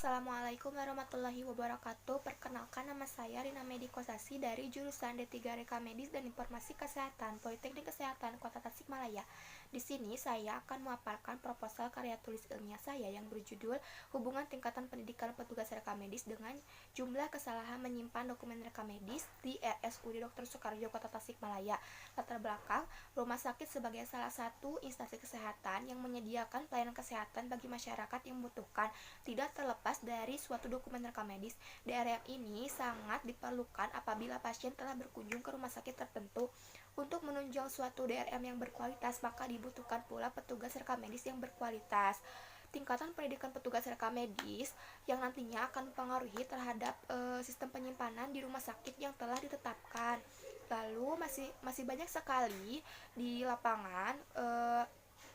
Assalamualaikum warahmatullahi wabarakatuh. Perkenalkan, nama saya Rina Medikosasi dari jurusan D3 Reka Medis dan Informasi Kesehatan Politeknik Kesehatan Kota Tasikmalaya. Di sini saya akan memaparkan proposal karya tulis ilmiah saya yang berjudul Hubungan Tingkatan Pendidikan Petugas Reka Medis dengan Jumlah Kesalahan Menyimpan Dokumen Reka Medis di RSUD Dr. Soekarjo Kota Tasikmalaya. Latar belakang, rumah sakit sebagai salah satu instansi kesehatan yang menyediakan pelayanan kesehatan bagi masyarakat yang membutuhkan. Tidak terlepas dari suatu dokumen rekam medis, DRM ini sangat diperlukan apabila pasien telah berkunjung ke rumah sakit tertentu. Untuk menunjang suatu DRM yang berkualitas, maka dibutuhkan pula petugas rekam medis yang berkualitas. Tingkatan pendidikan petugas rekam medis yang nantinya akan mempengaruhi terhadap sistem penyimpanan di rumah sakit yang telah ditetapkan. Lalu masih banyak sekali di lapangan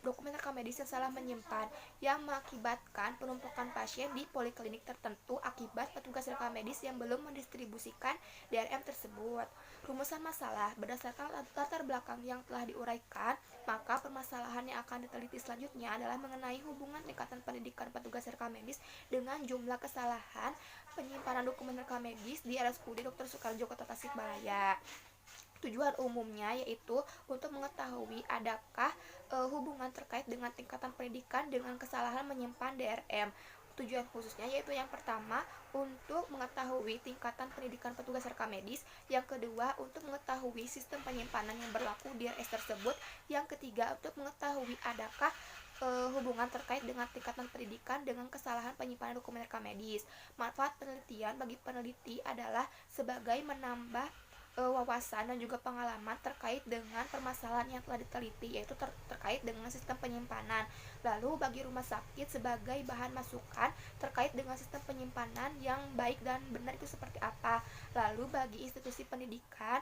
dokumen rekam medis yang salah menyimpan yang mengakibatkan penumpukan pasien di poliklinik tertentu akibat petugas rekam medis yang belum mendistribusikan DRM tersebut. Rumusan masalah berdasarkan latar belakang yang telah diuraikan, maka permasalahan yang akan diteliti selanjutnya adalah mengenai hubungan tingkatan pendidikan petugas rekam medis dengan jumlah kesalahan penyimpanan dokumen rekam medis di RSUD Dr. Soekarjo Kota Tasikmalaya. Tujuan umumnya yaitu untuk mengetahui adakah hubungan terkait dengan tingkatan pendidikan dengan kesalahan menyimpan DRM. Tujuan khususnya yaitu yang pertama untuk mengetahui tingkatan pendidikan petugas rekam medis, yang kedua untuk mengetahui sistem penyimpanan yang berlaku di RS tersebut, yang ketiga untuk mengetahui adakah hubungan terkait dengan tingkatan pendidikan dengan kesalahan penyimpanan dokumen rekam medis. Manfaat penelitian bagi peneliti adalah sebagai menambah wawasan dan juga pengalaman terkait dengan permasalahan yang telah diteliti, yaitu terkait dengan sistem penyimpanan. Lalu bagi rumah sakit sebagai bahan masukan terkait dengan sistem penyimpanan yang baik dan benar itu seperti apa. Lalu bagi institusi pendidikan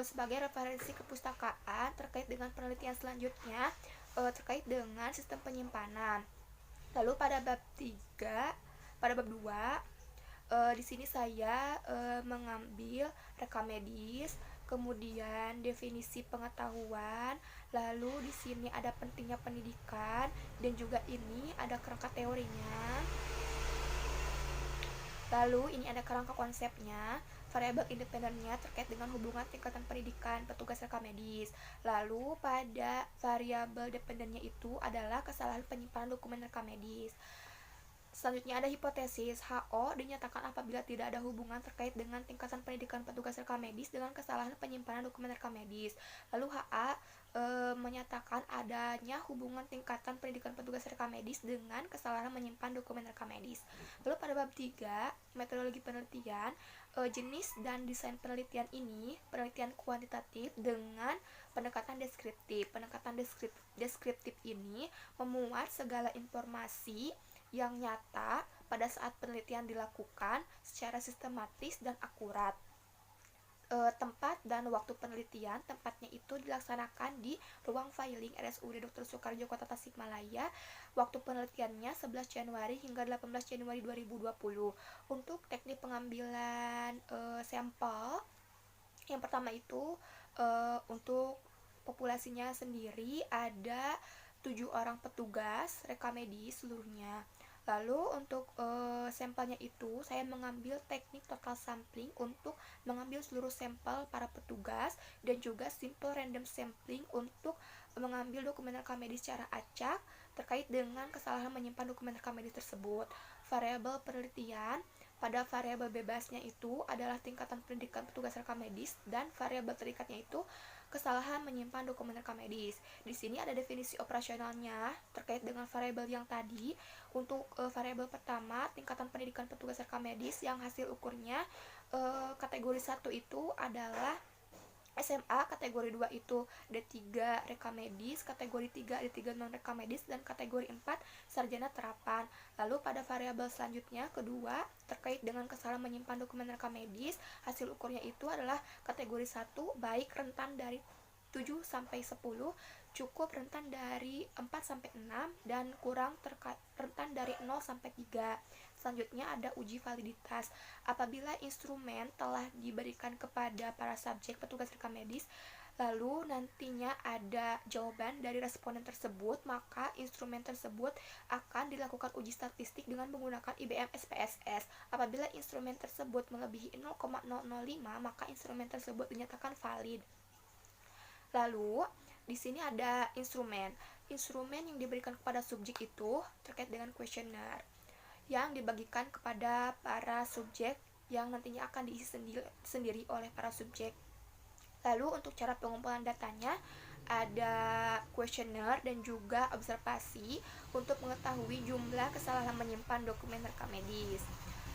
sebagai referensi kepustakaan terkait dengan penelitian selanjutnya terkait dengan sistem penyimpanan. Lalu pada bab 2, di sini saya mengambil rekam medis, kemudian definisi pengetahuan, lalu di sini ada pentingnya pendidikan, dan juga ini ada kerangka teorinya. Lalu ini ada kerangka konsepnya, variabel independennya terkait dengan hubungan tingkatan pendidikan petugas rekam medis. Lalu pada variabel dependennya itu adalah kesalahan penyimpanan dokumen rekam medis. Selanjutnya ada hipotesis. HO dinyatakan apabila tidak ada hubungan terkait dengan tingkatan pendidikan petugas rekam medis dengan kesalahan penyimpanan dokumen rekam medis. Lalu HA menyatakan adanya hubungan tingkatan pendidikan petugas rekam medis dengan kesalahan menyimpan dokumen rekam medis. Lalu pada bab 3, metodologi penelitian, jenis dan desain penelitian ini penelitian kuantitatif dengan pendekatan deskriptif. Pendekatan deskriptif ini memuat segala informasi yang nyata pada saat penelitian dilakukan secara sistematis dan akurat. Tempat dan waktu penelitian, tempatnya itu dilaksanakan di ruang filing RSUD Dr. Soekarjo Kota Tasikmalaya. Waktu penelitiannya 11 Januari hingga 18 Januari 2020. Untuk teknik pengambilan sampel, yang pertama itu untuk populasinya sendiri ada 7 orang petugas rekam medis seluruhnya. Lalu untuk sampelnya itu saya mengambil teknik total sampling untuk mengambil seluruh sampel para petugas, dan juga simple random sampling untuk mengambil dokumen rekam medis secara acak terkait dengan kesalahan menyimpan dokumen rekam medis tersebut. Variabel penelitian, pada variabel bebasnya itu adalah tingkatan pendidikan petugas rekam medis, dan variabel terikatnya itu kesalahan menyimpan dokumen rekam medis. Di sini ada definisi operasionalnya terkait dengan variabel yang tadi. Untuk variabel pertama, tingkatan pendidikan petugas rekam medis yang hasil ukurnya kategori 1 itu adalah SMA, kategori 2 itu D3 rekam medis, kategori 3 D3 non rekam medis, dan kategori 4 sarjana terapan. Lalu pada variabel selanjutnya kedua terkait dengan kesalahan menyimpan dokumen rekam medis, hasil ukurnya itu adalah kategori 1 baik rentan dari 7 sampai 10, cukup rentan dari 4 sampai 6, dan kurang rentan dari 0 sampai 3. Selanjutnya ada uji validitas. Apabila instrumen telah diberikan kepada para subjek petugas rekam medis Lalu nantinya ada jawaban dari responden tersebut, maka instrumen tersebut akan dilakukan uji statistik dengan menggunakan IBM SPSS. Apabila instrumen tersebut melebihi 0,005, maka instrumen tersebut dinyatakan valid. Lalu di sini ada instrumen. Instrumen yang diberikan kepada subjek itu terkait dengan kuesioner yang dibagikan kepada para subjek yang nantinya akan diisi sendiri oleh para subjek. Lalu untuk cara pengumpulan datanya ada kuesioner dan juga observasi untuk mengetahui jumlah kesalahan menyimpan dokumen rekam medis.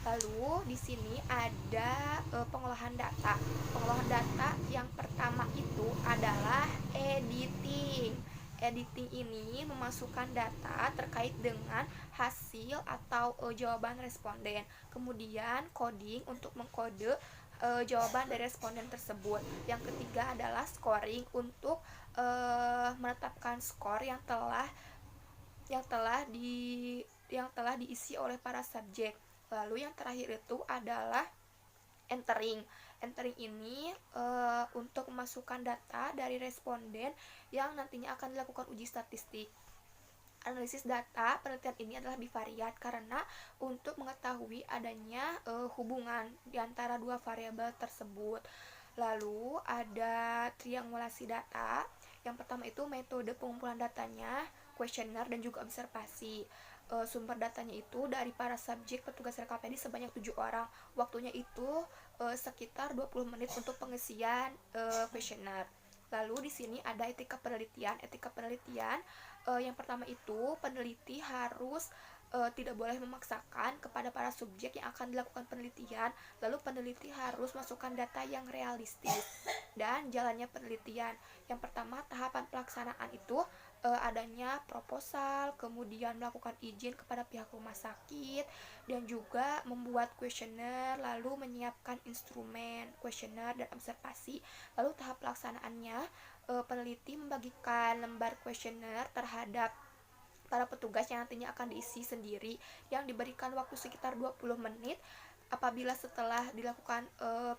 Lalu di sini ada pengolahan data. Pengolahan data yang pertama itu adalah editing. Editing ini memasukkan data terkait dengan hasil atau jawaban responden. Kemudian coding untuk mengkode jawaban dari responden tersebut. Yang ketiga adalah scoring untuk menetapkan skor yang telah diisi oleh para subjek. Lalu yang terakhir itu adalah entering. Entering ini untuk memasukkan data dari responden yang nantinya akan dilakukan uji statistik. Analisis data penelitian ini adalah bivariat karena untuk mengetahui adanya hubungan di antara dua variabel tersebut. Lalu ada triangulasi data. Yang pertama itu metode pengumpulan datanya, kuesioner dan juga observasi. Sumber datanya itu dari para subjek petugas rekapedi sebanyak 7 orang. Waktunya itu sekitar 20 menit untuk pengisian kuesioner. Lalu di sini ada etika penelitian. Etika penelitian yang pertama itu peneliti harus tidak boleh memaksakan kepada para subjek yang akan dilakukan penelitian. Lalu peneliti harus masukkan data yang realistis dan jalannya penelitian. Yang pertama tahapan pelaksanaan itu adanya proposal, kemudian melakukan izin kepada pihak rumah sakit, dan juga membuat kuesioner, lalu menyiapkan instrumen kuesioner dan observasi. Lalu tahap pelaksanaannya, peneliti membagikan lembar kuesioner terhadap para petugas yang nantinya akan diisi sendiri, yang diberikan waktu sekitar 20 menit. Apabila setelah dilakukan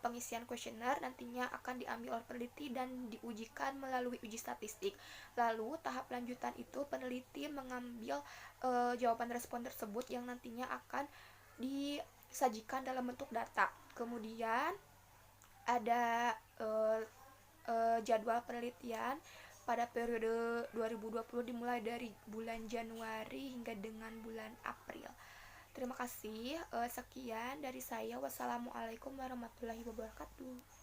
pengisian kuesioner, nantinya akan diambil oleh peneliti dan diujikan melalui uji statistik. Lalu tahap lanjutan itu peneliti mengambil jawaban respon tersebut yang nantinya akan disajikan dalam bentuk data. Kemudian ada jadwal penelitian pada periode 2020 dimulai dari bulan Januari hingga dengan bulan April. Terima kasih. Sekian dari saya. Wassalamualaikum warahmatullahi wabarakatuh.